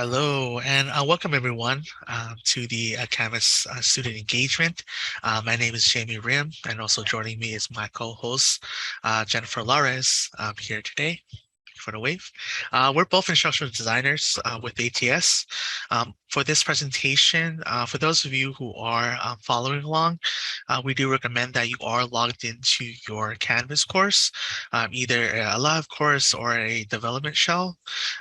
Hello and welcome everyone to the Canvas student engagement. My name is Jamie Rim, and also joining me is my co-host Jennifer Lares here today for the wave. We're both instructional designers with ATS. For this presentation, for those of you who are following along, we do recommend that you are logged into your Canvas course, either a live course or a development shell,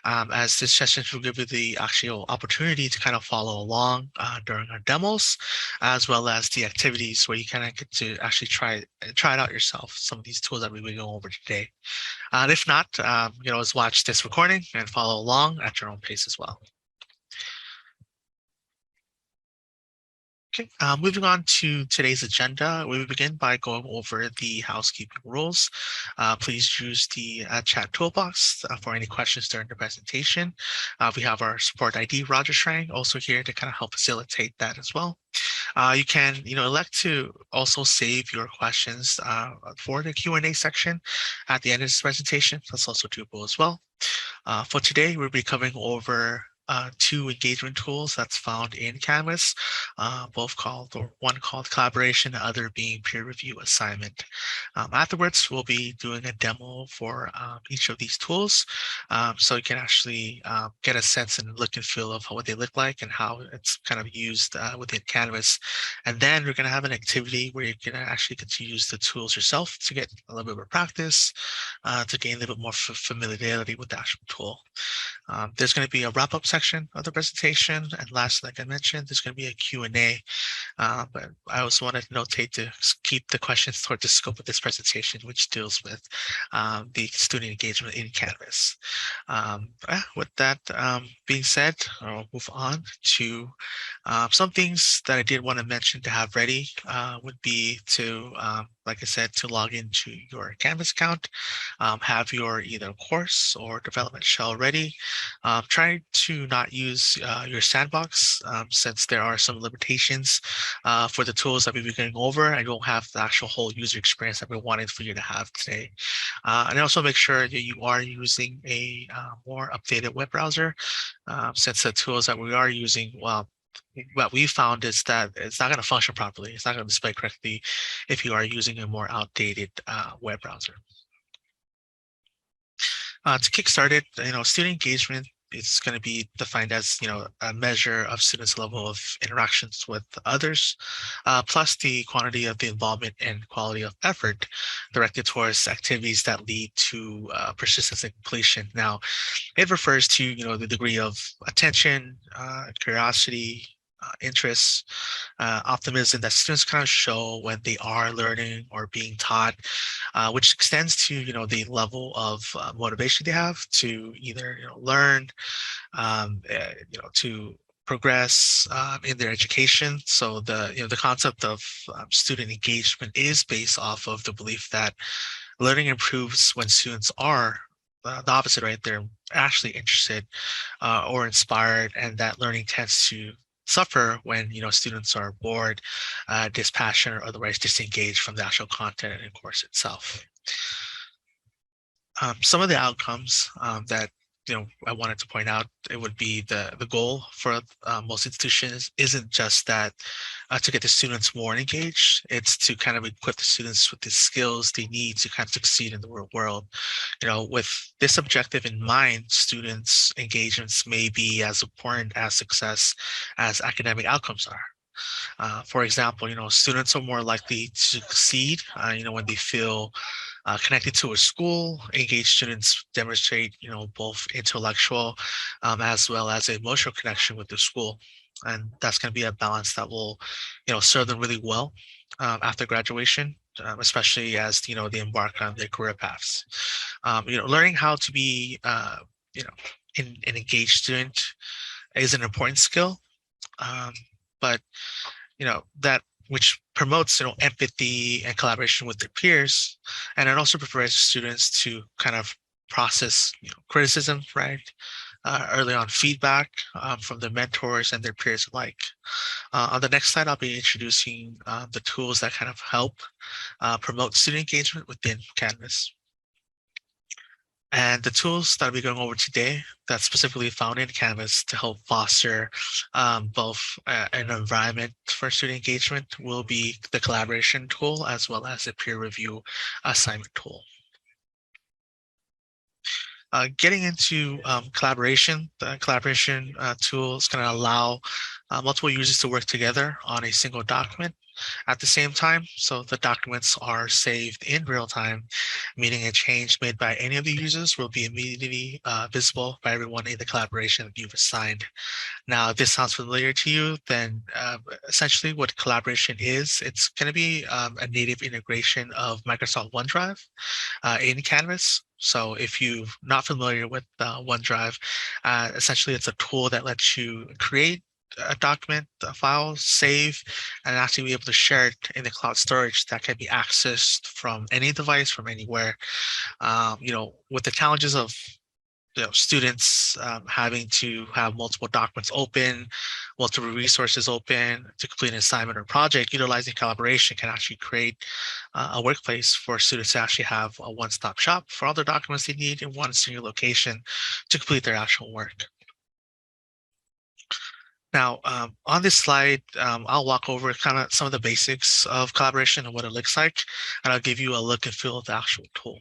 as this session will give you the actual opportunity to kind of follow along during our demos, as well as the activities where you kind of get to actually try it out yourself, some of these tools that we will go over today. If not, just watch this recording and follow along at your own pace as well. Okay, moving on to today's agenda, we will begin by going over the housekeeping rules. Please use the chat toolbox for any questions during the presentation. We have our support ID, Roger Strang, also here to kind of help facilitate that as well. You can, elect to also save your questions for the Q&A section at the end of this presentation. That's also doable as well. For today, we'll be covering over two engagement tools that's found in Canvas, both called, or one called collaboration, the other being peer review assignment. Afterwards, we'll be doing a demo for each of these tools, so you can actually get a sense and look and feel of what they look like and how it's kind of used within Canvas. And then we're going to have an activity where you can actually get to use the tools yourself to get a little bit more practice, to gain a little bit more familiarity with the actual tool. There's going to be a wrap-up section of the presentation, and last, like I mentioned, there's going to be a Q&A. But I also wanted to notate to keep the questions toward the scope of this presentation, which deals with the student engagement in Canvas. With that being said, I'll move on to some things that I did want to mention to have ready would be to, like I said, to log into your Canvas account, have your either course or development shell ready. Try to not use your sandbox since there are some limitations for the tools that we'll be going over, and you'll have the actual whole user experience that we wanted for you to have today. And also make sure that you are using a more updated web browser, since the tools that we are using, well, what we found is that it's not going to function properly. It's not going to display correctly if you are using a more outdated web browser. To kick started, student engagement is going to be defined as, a measure of students' level of interactions with others, plus the quantity of the involvement and quality of effort directed towards activities that lead to persistence and completion. Now, it refers to, the degree of attention, curiosity, interests, optimism that students kind of show when they are learning or being taught, which extends to, the level of motivation they have to either, learn, to progress in their education. So the concept of student engagement is based off of the belief that learning improves when students are the opposite, right? They're actually interested or inspired, and that learning tends to suffer when students are bored, dispassionate, or otherwise disengaged from the actual content and course itself. Some of the outcomes that I wanted to point out, it would be the goal for most institutions isn't just that to get the students more engaged. It's to kind of equip the students with the skills they need to kind of succeed in the real world. With this objective in mind, students' engagements may be as important as success as academic outcomes are. For example, students are more likely to succeed, when they feel connected to a school. Engaged students demonstrate, both intellectual as well as emotional connection with the school. And that's going to be a balance that will, serve them really well after graduation, especially as, they embark on their career paths. Learning how to be, an engaged student is an important skill. But that which promotes empathy and collaboration with their peers, and it also prepares students to kind of process criticism, right? Early on feedback from their mentors and their peers alike. On the next slide, I'll be introducing the tools that kind of help promote student engagement within Canvas. And the tools that we're going over today that's specifically found in Canvas to help foster both an environment for student engagement will be the collaboration tool as well as the peer review assignment tool. Getting into collaboration, the collaboration tool is going to allow multiple users to work together on a single document at the same time. So the documents are saved in real time, meaning a change made by any of the users will be immediately visible by everyone in the collaboration that you've assigned. Now, if this sounds familiar to you, then essentially what collaboration is, it's going to be a native integration of Microsoft OneDrive in Canvas. So if you're not familiar with OneDrive, essentially it's a tool that lets you create a document, a file, save, and actually be able to share it in the cloud storage that can be accessed from any device, from anywhere. With the challenges of students having to have multiple documents open, multiple resources open to complete an assignment or project, utilizing collaboration can actually create a workplace for students to actually have a one-stop shop for all the documents they need in one single location to complete their actual work. Now, on this slide, I'll walk over kind of some of the basics of collaboration and what it looks like, and I'll give you a look and feel of the actual tool.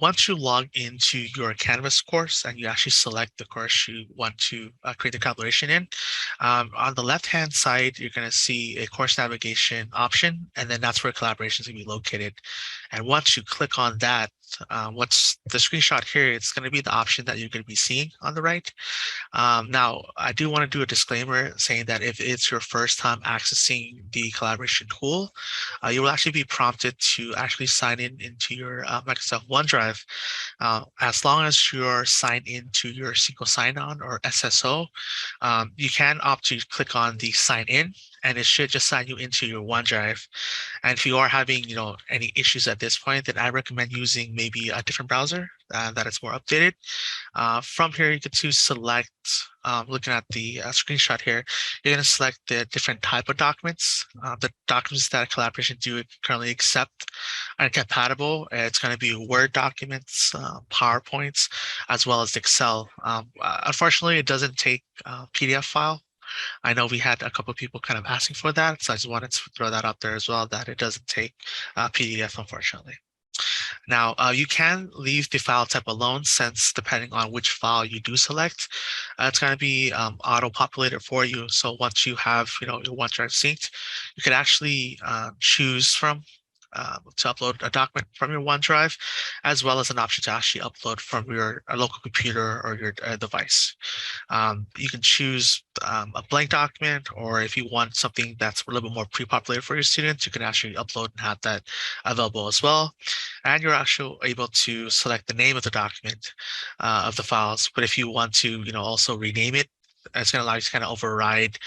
Once you log into your Canvas course and you actually select the course you want to create the collaboration in, on the left-hand side, you're going to see a course navigation option, and then that's where collaboration is going to be located. And once you click on that, what's the screenshot here, it's going to be the option that you're going to be seeing on the right. Now, I do want to do a disclaimer saying that if it's your first time accessing the collaboration tool, you will actually be prompted to actually sign in into your Microsoft OneDrive. As long as you're signed into your single sign-on or SSO, you can opt to click on the sign in, and it should just sign you into your OneDrive. And if you are having, any issues at this point, then I recommend using maybe a different browser that is more updated. From here, you get to select, looking at the screenshot here, you're going to select the different type of documents. The documents that Collaboration do currently accept are compatible. It's going to be Word documents, PowerPoints, as well as Excel. Unfortunately, it doesn't take PDF file. I know we had a couple of people kind of asking for that, so I just wanted to throw that out there as well, that it doesn't take PDF, unfortunately. Now, you can leave the file type alone, since depending on which file you do select, it's going to be auto-populated for you. So once you have, your OneDrive synced, you can actually choose from to upload a document from your OneDrive, as well as an option to actually upload from your local computer or your device. You can choose a blank document, or if you want something that's a little bit more pre-populated for your students, you can actually upload and have that available as well. And you're actually able to select the name of the document of the files. But if you want to, also rename it, it's going to allow you to kind of override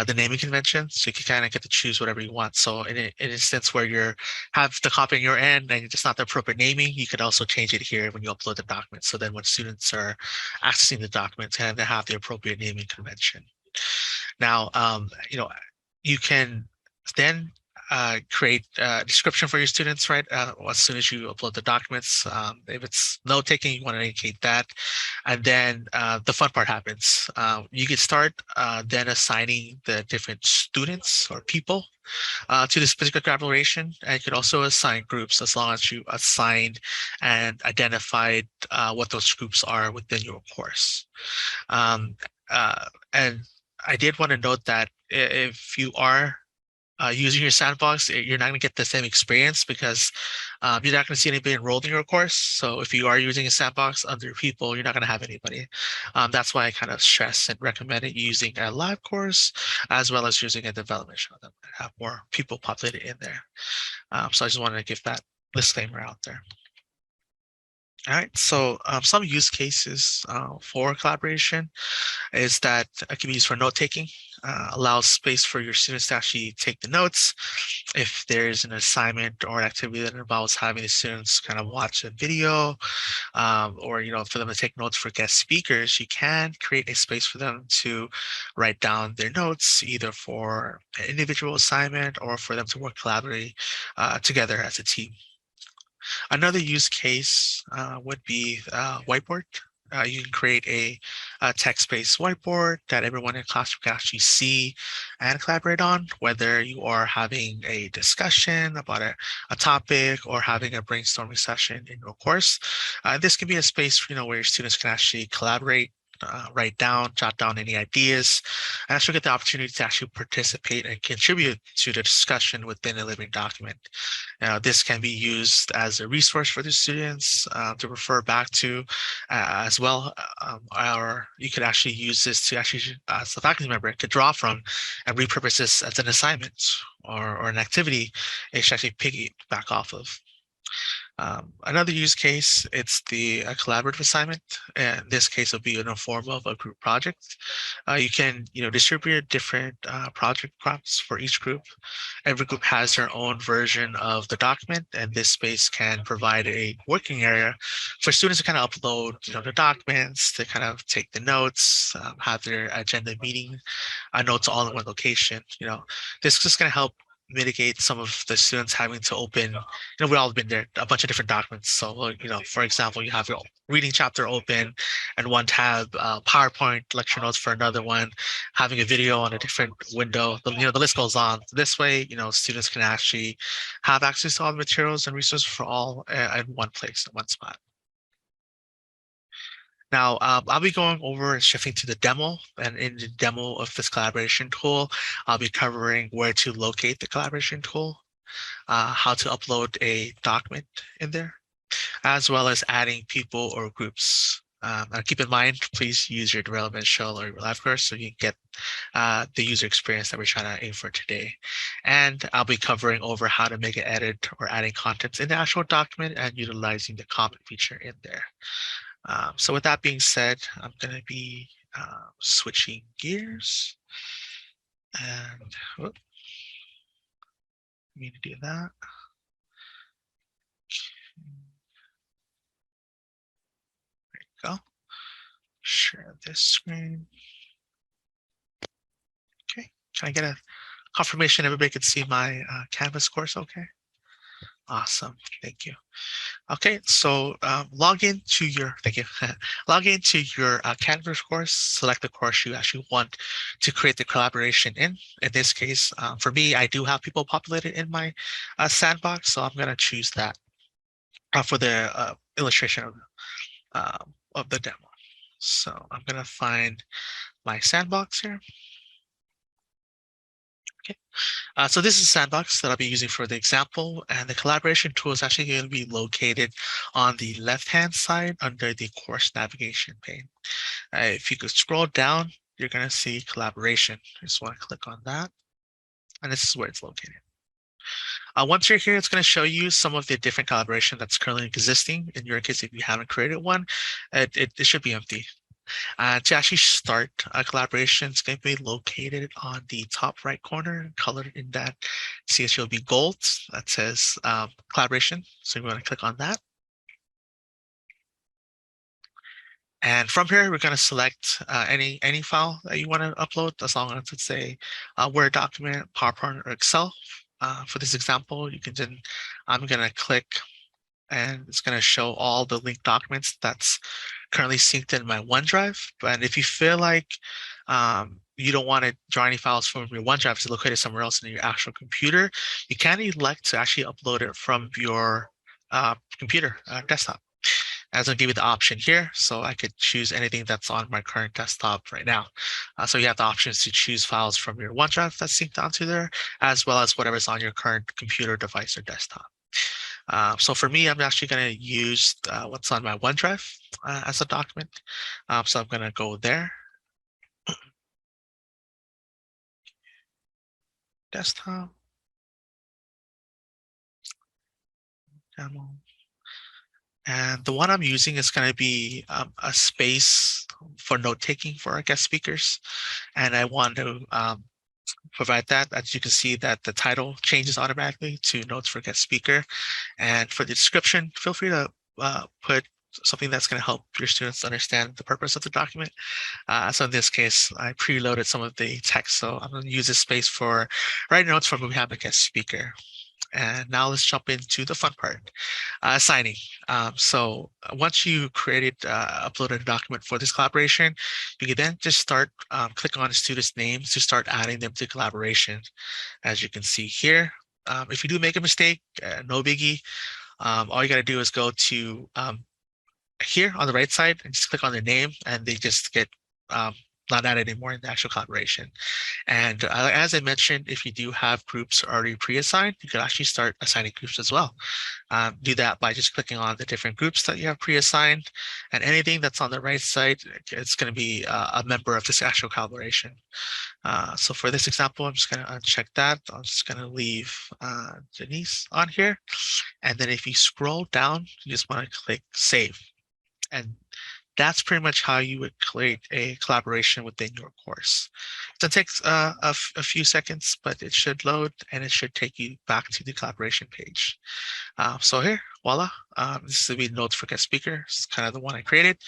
the naming convention. So you can kind of get to choose whatever you want. So in an instance where you have the copy on your end and it's not the appropriate naming, you could also change it here when you upload the document. So then when students are accessing the documents, and they have the appropriate naming convention. Now, you can then create a description for your students, right? As soon as you upload the documents, if it's note taking, you want to indicate that. And then the fun part happens. You can start then assigning the different students or people to this particular collaboration. And you could also assign groups, as long as you assigned and identified what those groups are within your course. And I did want to note that if you are using your sandbox, you're not going to get the same experience, because you're not going to see anybody enrolled in your course. So if you are using a sandbox under people, you're not going to have anybody. That's why I kind of stress and recommend it using a live course, as well as using a development show that have more people populated in there. So I just wanted to give that disclaimer out there. All right, so some use cases for collaboration is that it can be used for note taking, allows space for your students to actually take the notes. If there's an assignment or an activity that involves having the students kind of watch a video, or for them to take notes for guest speakers, you can create a space for them to write down their notes, either for an individual assignment or for them to work collaboratively together as a team. Another use case would be whiteboard. You can create a text-based whiteboard that everyone in class can actually see and collaborate on, whether you are having a discussion about a topic or having a brainstorming session in your course. This can be a space, where your students can actually collaborate, write down, jot down any ideas, and actually get the opportunity to actually participate and contribute to the discussion within a living document. This can be used as a resource for the students to refer back to as well. Or you could actually use this to actually, as a faculty member, could draw from and repurpose this as an assignment or an activity it should actually piggyback off of. Another use case, it's the collaborative assignment. And this case will be in the form of a group project. You can, distribute different project prompts for each group. Every group has their own version of the document, and this space can provide a working area for students to kind of upload, the documents, to kind of take the notes, have their agenda meeting notes all in one location. This is just going to help mitigate some of the students having to open, we've all been there, a bunch of different documents. So, for example, you have your reading chapter open and one tab, PowerPoint lecture notes for another one, having a video on a different window. The list goes on. This way, students can actually have access to all the materials and resources for all in one place, in one spot. Now, I'll be going over and shifting to the demo, and in the demo of this collaboration tool, I'll be covering where to locate the collaboration tool, how to upload a document in there, as well as adding people or groups. And keep in mind, please use your development shell or your live course so you can get the user experience that we're trying to aim for today. And I'll be covering over how to make an edit or adding contents in the actual document and utilizing the comment feature in there. So with that being said, I'm going to be switching gears. And let me do that. There you go. Share this screen. Okay, can I get a confirmation everybody can see my Canvas course okay? Awesome, thank you. Okay, so log into your, thank you. Log into your Canvas course, select the course you actually want to create the collaboration in. In this case, for me, I do have people populated in my sandbox, so I'm gonna choose that for the illustration of the demo. So I'm gonna find my sandbox here. Okay, so this is Sandbox that I'll be using for the example, and the collaboration tool is actually going to be located on the left-hand side under the course navigation pane. If you could scroll down, you're going to see collaboration. I just want to click on that, and this is where it's located. Once you're here, it's going to show you some of the different collaboration that's currently existing. In your case, if you haven't created one, it should be empty. To actually start a collaboration, it's going to be located on the top right corner, colored in that CSULB gold that says collaboration. So we want to click on that. And from here, we're going to select any file that you want to upload, as long as it's a Word document, PowerPoint, or Excel. For this example, you can then, I'm going to click, and it's going to show all the linked documents that's currently synced in my OneDrive. But if you feel like you don't want to draw any files from your OneDrive, it's located somewhere else in your actual computer, you can elect to actually upload it from your computer desktop. As I'll give you the option here, so I could choose anything that's on my current desktop right now. So you have the options to choose files from your OneDrive that's synced onto there, as well as whatever's on your current computer device or desktop. So for me, I'm actually going to use what's on my OneDrive as a document. So I'm going to go there. Desktop. Demo. And the one I'm using is going to be a space for note-taking for our guest speakers. And I want to provide that. As you can see that the title changes automatically to notes for guest speaker. And for the description, feel free to put something that's going to help your students understand the purpose of the document. So in this case, I preloaded some of the text. So I'm going to use this space for writing notes for when we have a guest speaker. And now let's jump into the fun part, signing. So once you created, uploaded a document for this collaboration, you can then just start, click on the students' names to start adding them to collaboration. As you can see here, if you do make a mistake, no biggie. All you got to do is go to here on the right side and just click on the name, and they just get not added anymore in the actual collaboration. And as I mentioned, if you do have groups already pre-assigned, you can actually start assigning groups as well. Do that by just clicking on the different groups that you have pre-assigned, and anything that's on the right side, it's going to be a member of this actual collaboration. So for this example, I'm just going to uncheck that. I'm just going to leave Denise on here. And then if you scroll down, you just want to click save. And that's pretty much how you would create a collaboration within your course. It takes a few seconds, but it should load and it should take you back to the collaboration page. So here, voila, this will be Notes for Guest Speaker. It's kind of the one I created.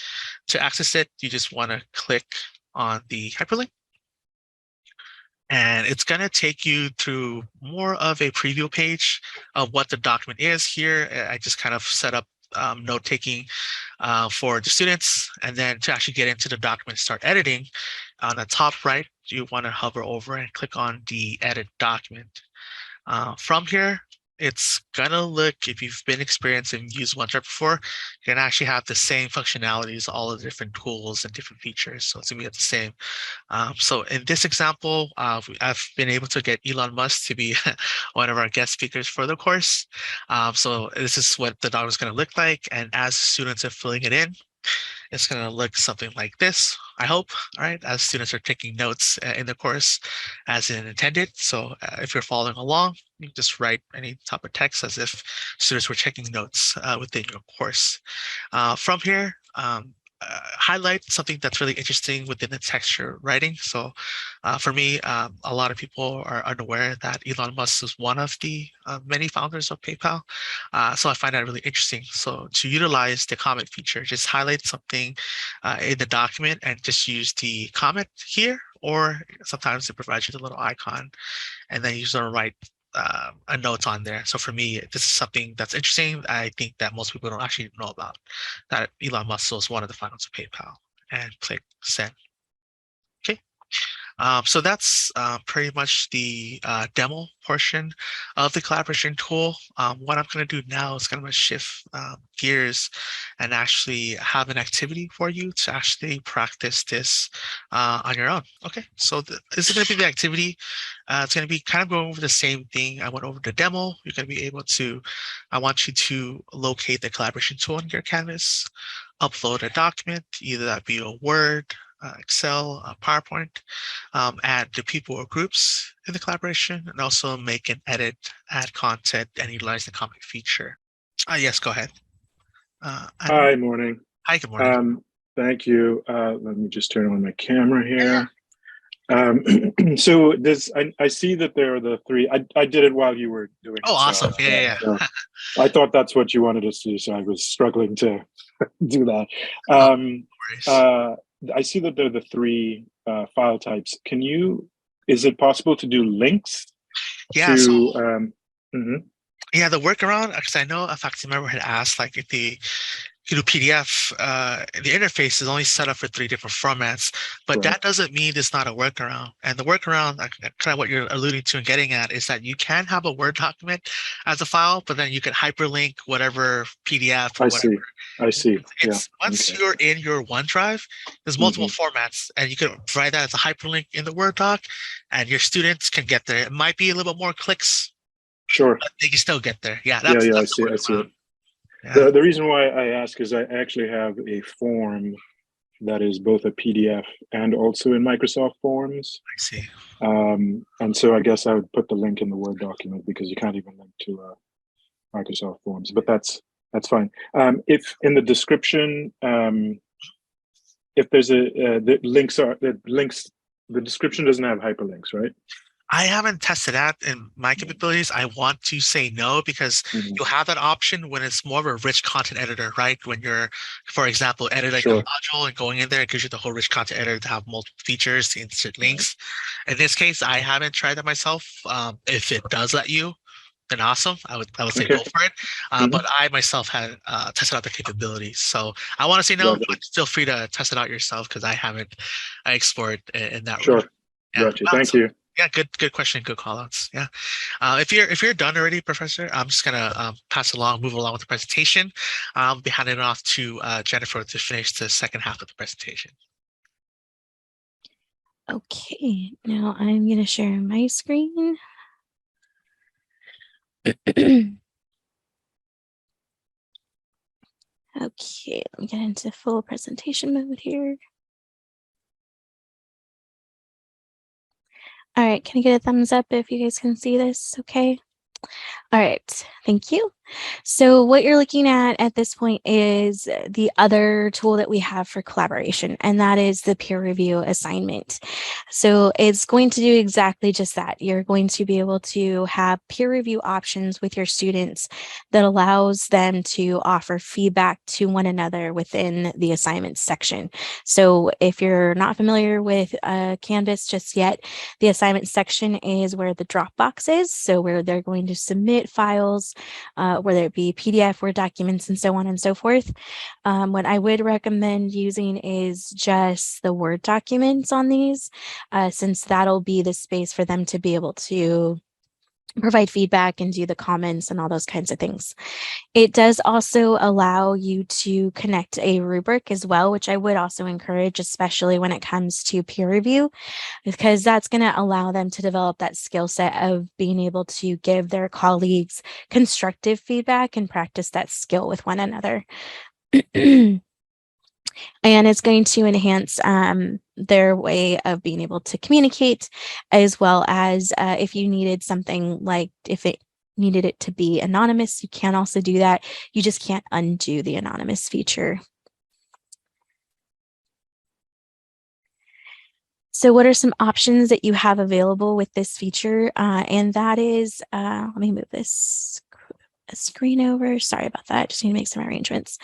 To access it, you just want to click on the hyperlink. And it's going to take you through more of a preview page of what the document is here. I just kind of set up note taking for the students. And then to actually get into the document, start editing, on the top right, you want to hover over and click on the edit document. From here, it's gonna look, if you've been experienced and used OneDrive before, you're gonna actually have the same functionalities, all the different tools and different features. So it's gonna be the same. So in this example, I've been able to get Elon Musk to be one of our guest speakers for the course. So this is what the document is gonna look like. And as students are filling it in, it's going to look something like this, I hope, all right, as students are taking notes in the course as intended. So if you're following along, you can just write any type of text as if students were taking notes within your course. From here, highlight something that's really interesting within the texture writing. So for me, a lot of people are unaware that Elon Musk is one of the many founders of PayPal. So I find that really interesting. So to utilize the comment feature, just highlight something in the document and just use the comment here, or sometimes it provides you the little icon, and then you just write a note on there. So for me, this is something that's interesting. I think that most people don't actually know about, that Elon Musk was one of the founders of PayPal. And click send. Okay. So that's pretty much the demo portion of the collaboration tool. What I'm going to do now is going to shift gears and actually have an activity for you to actually practice this on your own. Okay, so this is going to be the activity. It's going to be kind of going over the same thing I went over the demo. You're going to be able to, I want you to locate the collaboration tool in your Canvas, upload a document, either that be a Word, Excel, PowerPoint, add the people or groups in the collaboration, and also make an edit, add content, and utilize the comment feature. Yes, go ahead. Hi, morning. Hi, good morning. Thank you. Let me just turn on my camera here. So I see that there are the three. I did it while you were doing it. Oh, awesome. So, yeah. So I thought that's what you wanted us to do, so I was struggling to do that. I see that there are the three file types. Is it possible to do links? Yeah. Yeah, the workaround, because I know a faculty member had asked, like, if the PDF, the interface is only set up for 3 different formats, but right. That doesn't mean it's not a workaround. And the workaround, kind of what you're alluding to and getting at, is that you can have a Word document as a file, but then you can hyperlink whatever PDF or whatever. I see. Once you're in your OneDrive, there's multiple formats, and you can provide that as a hyperlink in the Word doc, and your students can get there. It might be a little bit more clicks. Sure. But they can still get there. Yeah. I see it. Yeah. The reason why I ask is I actually have a form that is both a PDF and also in Microsoft Forms. I see. And so I guess I would put the link in the Word document because you can't even link to Microsoft Forms, but that's fine. If in the description, if there's the description doesn't have hyperlinks, right? I haven't tested that in my capabilities. I want to say no, because you'll have that option when it's more of a rich content editor, right? When you're, for example, editing a module and going in there, it gives you the whole rich content editor to have multiple features, to insert links. In this case, I haven't tried that myself. If it does let you, then awesome. I would say Okay. go for it. But I myself had tested out the capabilities, so I want to say no, Gotcha. but feel free to test it out yourself because I haven't explored in that route. Sure. Yeah. Gotcha. Thank you. Yeah, good question, good call outs. Yeah. If you're done already, Professor, I'm just gonna move along with the presentation. I'll be handing it off to Jennifer to finish the second half of the presentation. Okay, now I'm going to share my screen. Okay, let me get into full presentation mode here. All right, can I get a thumbs up if you guys can see this? Okay. All right, thank you. So what you're looking at this point is the other tool that we have for collaboration, and that is the peer review assignment. So it's going to do exactly just that. You're going to be able to have peer review options with your students that allows them to offer feedback to one another within the assignment section. So if you're not familiar with Canvas just yet, the assignment section is where the Dropbox is. So where they're going to submit files, whether it be PDF, Word documents, and so on and so forth. What I would recommend using is just the Word documents on these, since that'll be the space for them to be able to provide feedback and do the comments and all those kinds of things. It does also allow you to connect a rubric as well, which I would also encourage, especially when it comes to peer review, because that's going to allow them to develop that skill set of being able to give their colleagues constructive feedback and practice that skill with one another. And it's going to enhance their way of being able to communicate, as well as if you needed something like if it needed it to be anonymous, you can also do that. You just can't undo the anonymous feature. So what are some options that you have available with this feature? And that is, let me move this screen over. Sorry about that. Just need to make some arrangements.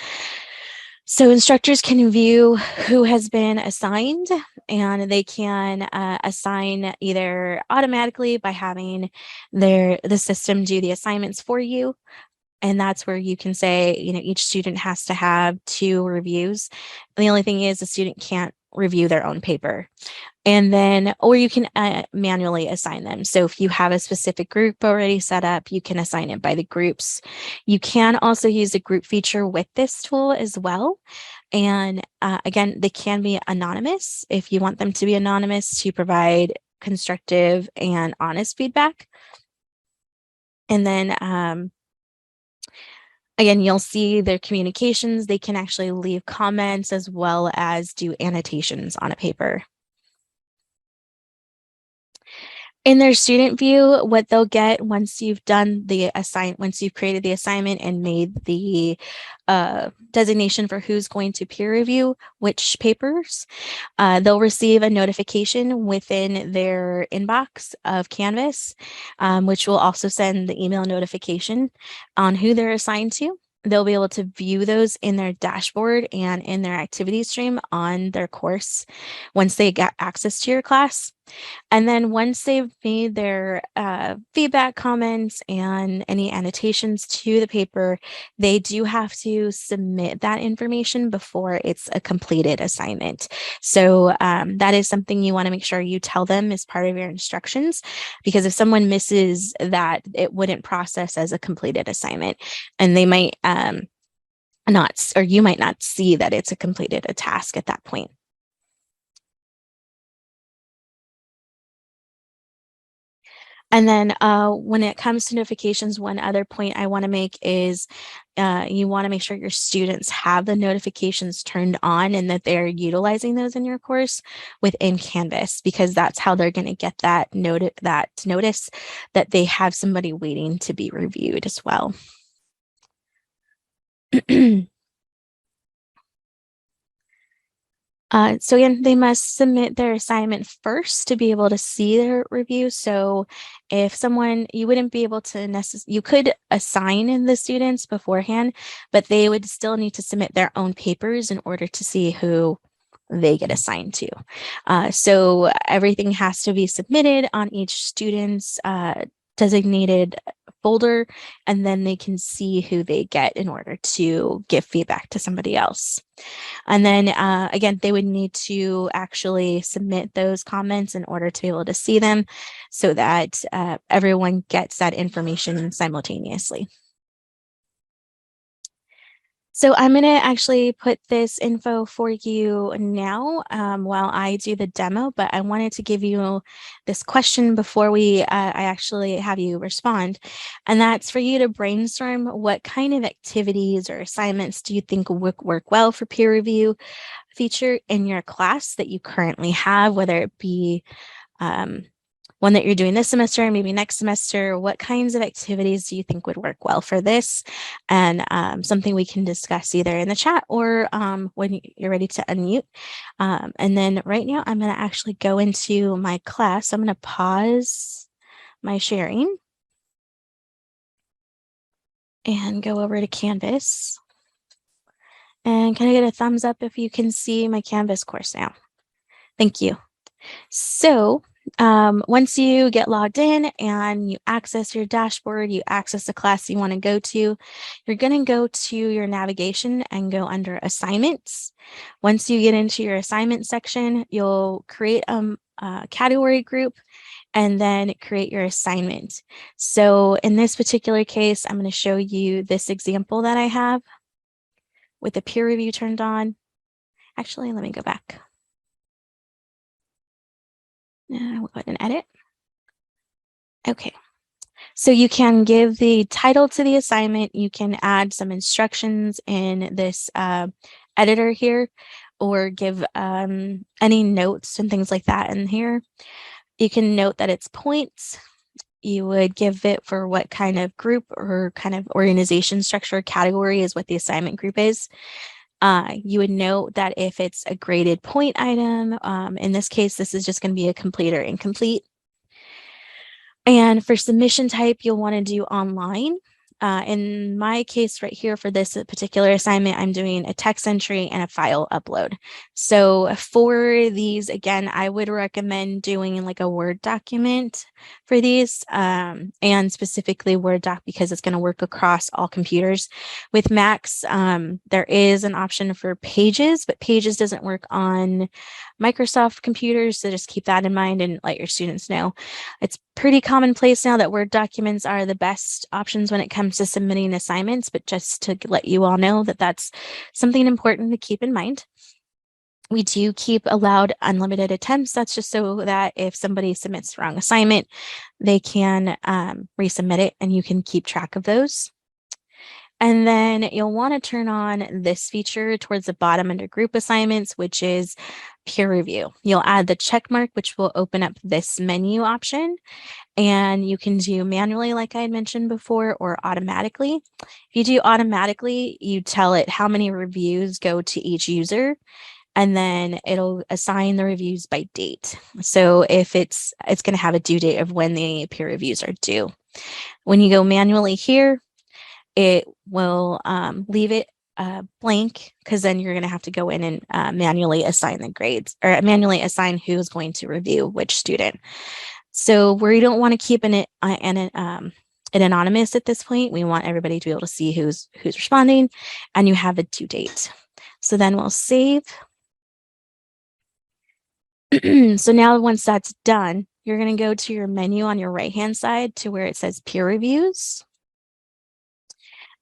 So instructors can view who has been assigned, and they can assign either automatically by having the system do the assignments for you. And that's where you can say, each student has to have 2 reviews. And the only thing is the student can't review their own paper. And then, or you can manually assign them. So if you have a specific group already set up, you can assign it by the groups. You can also use the group feature with this tool as well. And again, they can be anonymous if you want them to be anonymous to provide constructive and honest feedback. And then again, you'll see their communications. They can actually leave comments as well as do annotations on a paper. In their student view, what they'll get once you've done the once you've created the assignment and made the designation for who's going to peer review which papers, they'll receive a notification within their inbox of Canvas, which will also send the email notification on who they're assigned to. They'll be able to view those in their dashboard and in their activity stream on their course once they get access to your class. And then once they've made their feedback comments and any annotations to the paper, they do have to submit that information before it's a completed assignment. So that is something you want to make sure you tell them as part of your instructions, because if someone misses that, it wouldn't process as a completed assignment, and they might not, or you might not see that it's a completed a task at that point. And then when it comes to notifications, one other point I want to make is you want to make sure your students have the notifications turned on and that they're utilizing those in your course within Canvas, because that's how they're going to get that notice that they have somebody waiting to be reviewed as well. So again, they must submit their assignment first to be able to see their review. So if someone, you wouldn't be able to you could assign in the students beforehand, but they would still need to submit their own papers in order to see who they get assigned to. So everything has to be submitted on each student's designated folder, and then they can see who they get in order to give feedback to somebody else. And then again, they would need to actually submit those comments in order to be able to see them so that everyone gets that information simultaneously. So I'm going to actually put this info for you now while I do the demo, but I wanted to give you this question before I actually have you respond. And that's for you to brainstorm what kind of activities or assignments do you think would work well for peer review feature in your class that you currently have, whether it be one that you're doing this semester, maybe next semester. What kinds of activities do you think would work well for this? And something we can discuss either in the chat or when you're ready to unmute. And then right now, I'm going to actually go into my class. I'm going to pause my sharing and go over to Canvas. And can I get a thumbs up if you can see my Canvas course now? Thank you. So once you get logged in and you access your dashboard, you access the class you want to go to, you're going to go to your navigation and go under assignments. Once you get into your assignment section, you'll create a category group and then create your assignment. So in this particular case, I'm going to show you this example that I have with the peer review turned on. Actually, let me go back. We'll go ahead and edit. Okay. So you can give the title to the assignment. You can add some instructions in this editor here, or give any notes and things like that in here. You can note that it's points. You would give it for what kind of group or kind of organization structure category is what the assignment group is. You would note that if it's a graded point item, in this case, this is just going to be a complete or incomplete. And for submission type, you'll want to do online. In my case right here for this particular assignment, I'm doing a text entry and a file upload. So for these, again, I would recommend doing like a Word document for these, and specifically Word doc because it's going to work across all computers. With Macs, there is an option for Pages, but Pages doesn't work on Microsoft computers, so just keep that in mind and let your students know. It's pretty commonplace now that Word documents are the best options when it comes to submitting assignments, but just to let you all know that that's something important to keep in mind. We do keep allowed unlimited attempts. That's just so that if somebody submits the wrong assignment, they can resubmit it and you can keep track of those. And then you'll want to turn on this feature towards the bottom under group assignments, which is peer review. You'll add the check mark, which will open up this menu option. And you can do manually, like I had mentioned before, or automatically. If you do automatically, you tell it how many reviews go to each user, and then it'll assign the reviews by date. So if it's going to have a due date of when the peer reviews are due. When you go manually here, it will leave it blank because then you're going to have to go in and manually assign the grades or manually assign who's going to review which student. So we don't want to keep it anonymous at this point. We want everybody to be able to see who's responding, and you have a due date. So then we'll save. So now once that's done, you're going to go to your menu on your right-hand side to where it says peer reviews.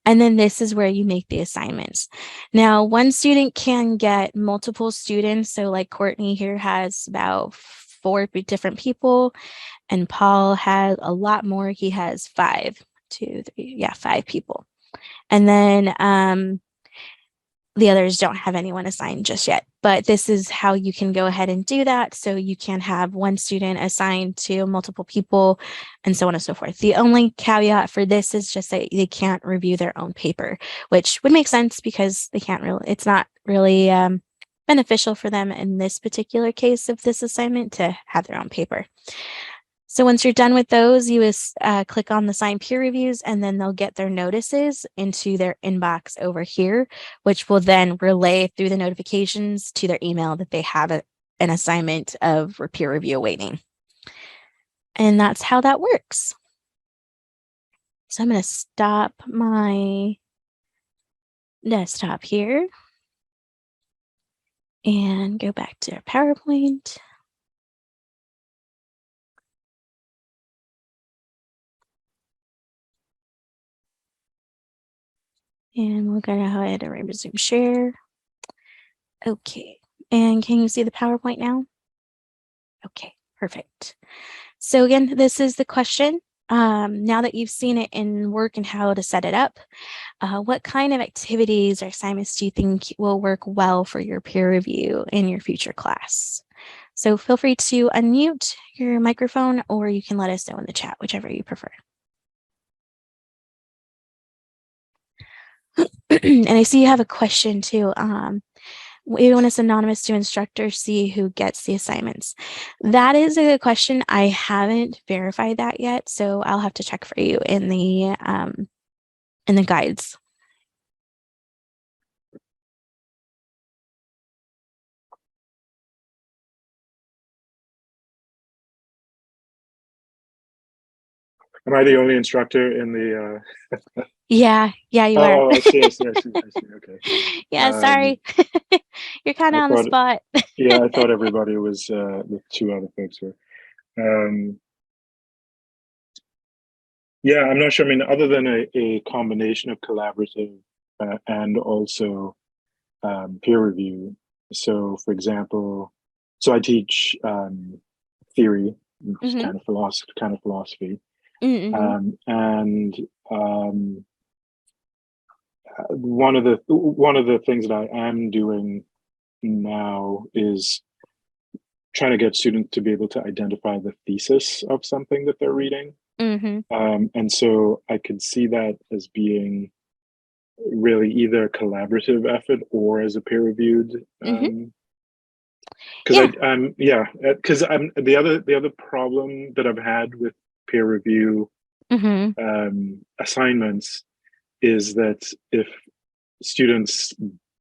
And then this is where you make the assignments. Now, one student can get multiple students. So like Courtney here has about 4 different people, and Paul has a lot more. He has 5 people. And then the others don't have anyone assigned just yet, but this is how you can go ahead and do that. So you can have one student assigned to multiple people and so on and so forth. The only caveat for this is just that they can't review their own paper, which would make sense because they can't really, it's not really beneficial for them in this particular case of this assignment to have their own paper. So once you're done with those, you click on the Assign Peer Reviews, and then they'll get their notices into their inbox over here, which will then relay through the notifications to their email that they have an assignment of peer review awaiting. And that's how that works. So I'm going to stop my desktop here and go back to PowerPoint. And we'll go ahead and resume share. Okay. And can you see the PowerPoint now? Okay, perfect. So again, this is the question. Now that you've seen it in work and how to set it up, what kind of activities or assignments do you think will work well for your peer review in your future class? So feel free to unmute your microphone, or you can let us know in the chat, whichever you prefer. And I see you have a question too. We want us anonymous to instructors see who gets the assignments. That is a good question. I haven't verified that yet, so I'll have to check for you in the guides. Am I the only instructor in the? Yeah, you are. Oh, I see. Okay. Yeah, sorry. You're kind of I on the thought- spot. Yeah, I thought everybody was the two other folks were. Yeah, I'm not sure. I mean, other than a combination of collaborative and also peer review. So, for example, I teach theory, Mhm. kind of philosophy, Mm-hmm. and one of the things that I am doing now is trying to get students to be able to identify the thesis of something that they're reading. Mm-hmm. And so I could see that as being really either a collaborative effort or as a peer-reviewed. Because I'm the other problem that I've had with peer review assignments is that if students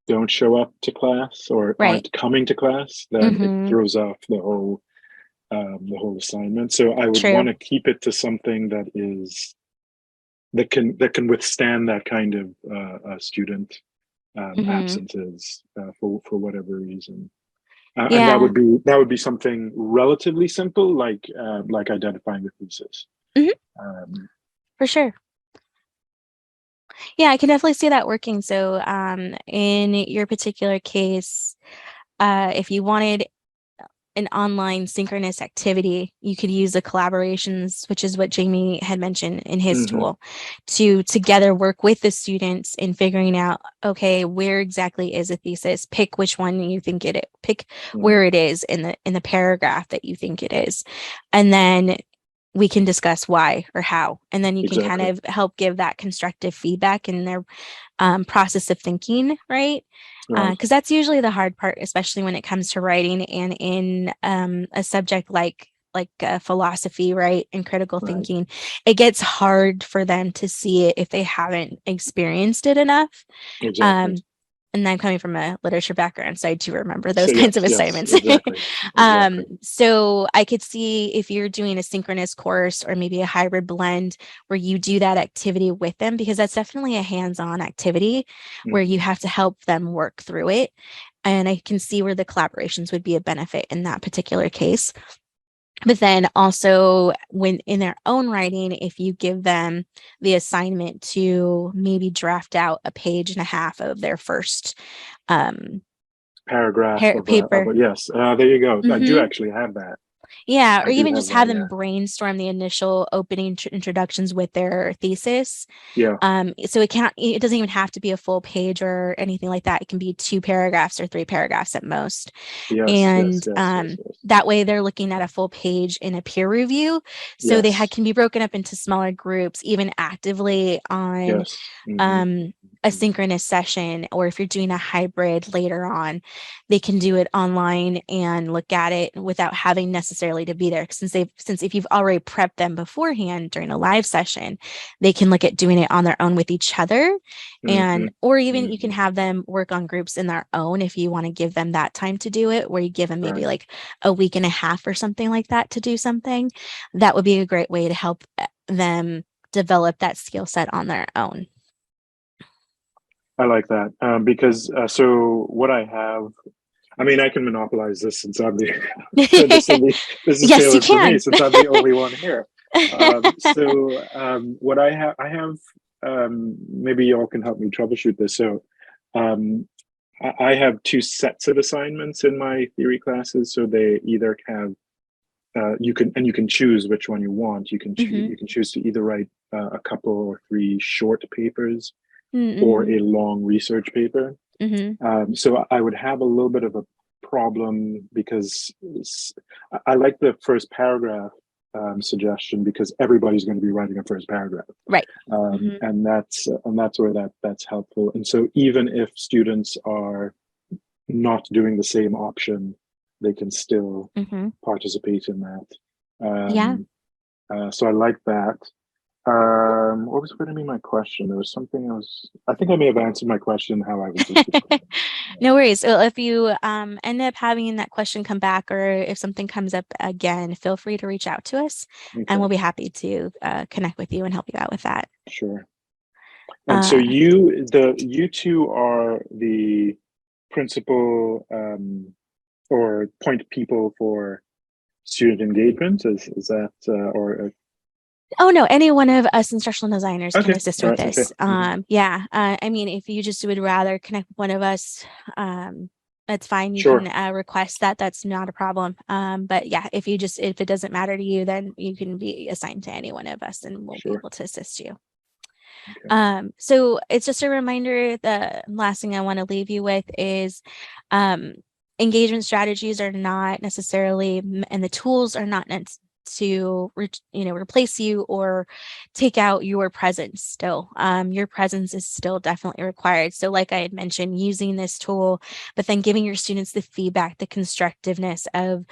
don't show up to class or aren't coming to class, then it throws off the whole assignment. So I would want to keep it to something that is that can withstand that kind of student absences for whatever reason. And that would be something relatively simple, like identifying the thesis. For sure. Yeah, I can definitely see that working. So in your particular case, if you wanted an online synchronous activity, you could use the collaborations, which is what Jamie had mentioned in his tool, to together work with the students in figuring out, okay, where exactly is a thesis? Pick which one you think pick where it is in the paragraph that you think it is. And then we can discuss why or how, and then you can kind of help give that constructive feedback in their process of thinking, right? Because that's usually the hard part, especially when it comes to writing and in a subject like philosophy, right, and critical thinking. It gets hard for them to see it if they haven't experienced it enough. And I'm coming from a literature background, so I do remember those kinds of assignments. So I could see if you're doing a synchronous course or maybe a hybrid blend where you do that activity with them, because that's definitely a hands-on activity where you have to help them work through it. And I can see where the collaborations would be a benefit in that particular case. But then also when in their own writing, if you give them the assignment to maybe draft out a page and a half of their first paragraph paper. Yes, there you go. I do actually have that. Yeah, or even just have them brainstorm the initial opening introductions with their thesis. Yeah. So it doesn't even have to be a full page or anything like that. It can be 2 paragraphs or 3 paragraphs at most. That way they're looking at a full page in a peer review. So they can be broken up into smaller groups, even actively on a synchronous session, or if you're doing a hybrid later on, they can do it online and look at it without having necessarily to be there. Since if you've already prepped them beforehand during a live session, they can look at doing it on their own with each other. And or even you can have them work on groups in their own if you want to give them that time to do it, where you give them maybe like a week and a half or something like that to do something. That would be a great way to help them develop that skill set on their own. I like that because so what I have, I mean, I can monopolize this since I'm the this is Yes, you tailored for me can. since I'm the only one here. What I have, maybe y'all can help me troubleshoot this. So I have two sets of assignments in my theory classes. So they either have you can choose which one you want. You can choose to either write a couple or three short papers or a long research paper. So I would have a little bit of a problem because I like the first paragraph suggestion because everybody's going to be writing a first paragraph, Right. and that's where that's helpful. And so even if students are not doing the same option, they can still participate in that. Yeah. So I like that. What was going to be my question? There was something else. I think I may have answered my question how I would do it. No worries. Well, if you end up having that question come back, or if something comes up again, feel free to reach out to us, and we'll be happy to connect with you and help you out with that. Sure. And so you two are the principal or point people for student engagement. Is that or Oh no, any one of us instructional designers can Okay. assist All with right, this. okay. Yeah. I mean, if you just would rather connect with one of us, that's fine. You Sure. can request that. That's not a problem. But yeah, if it doesn't matter to you, then you can be assigned to any one of us, and we'll be Sure. able to assist you. Okay. So it's just a reminder. The last thing I want to leave you with is engagement strategies are not necessarily, and the tools are not to replace you or take out your presence. Still, your presence is still definitely required. So like I had mentioned, using this tool, but then giving your students the feedback, the constructiveness of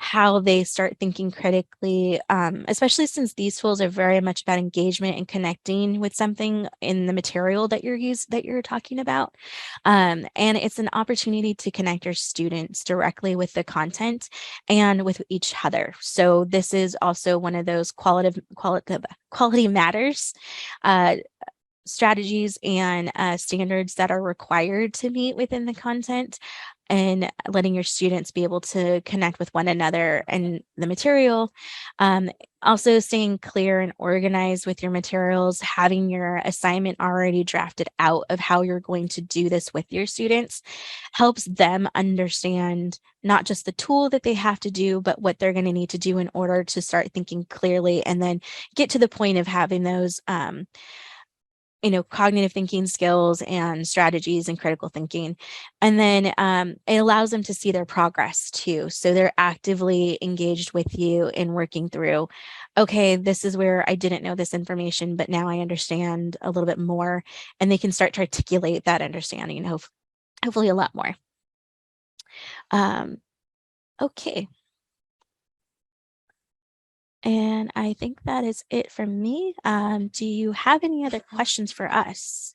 how they start thinking critically, especially since these tools are very much about engagement and connecting with something in the material that you're talking about. And it's an opportunity to connect your students directly with the content and with each other. So this is also one of those quality matters strategies and standards that are required to meet within the content, and letting your students be able to connect with one another and the material. Also staying clear and organized with your materials, having your assignment already drafted out of how you're going to do this with your students helps them understand not just the tool that they have to do, but what they're going to need to do in order to start thinking clearly and then get to the point of having those cognitive thinking skills and strategies and critical thinking. And then it allows them to see their progress too. So they're actively engaged with you in working through, okay, this is where I didn't know this information, but now I understand a little bit more, and they can start to articulate that understanding and hopefully a lot more. Okay. And I think that is it from me. Do you have any other questions for us?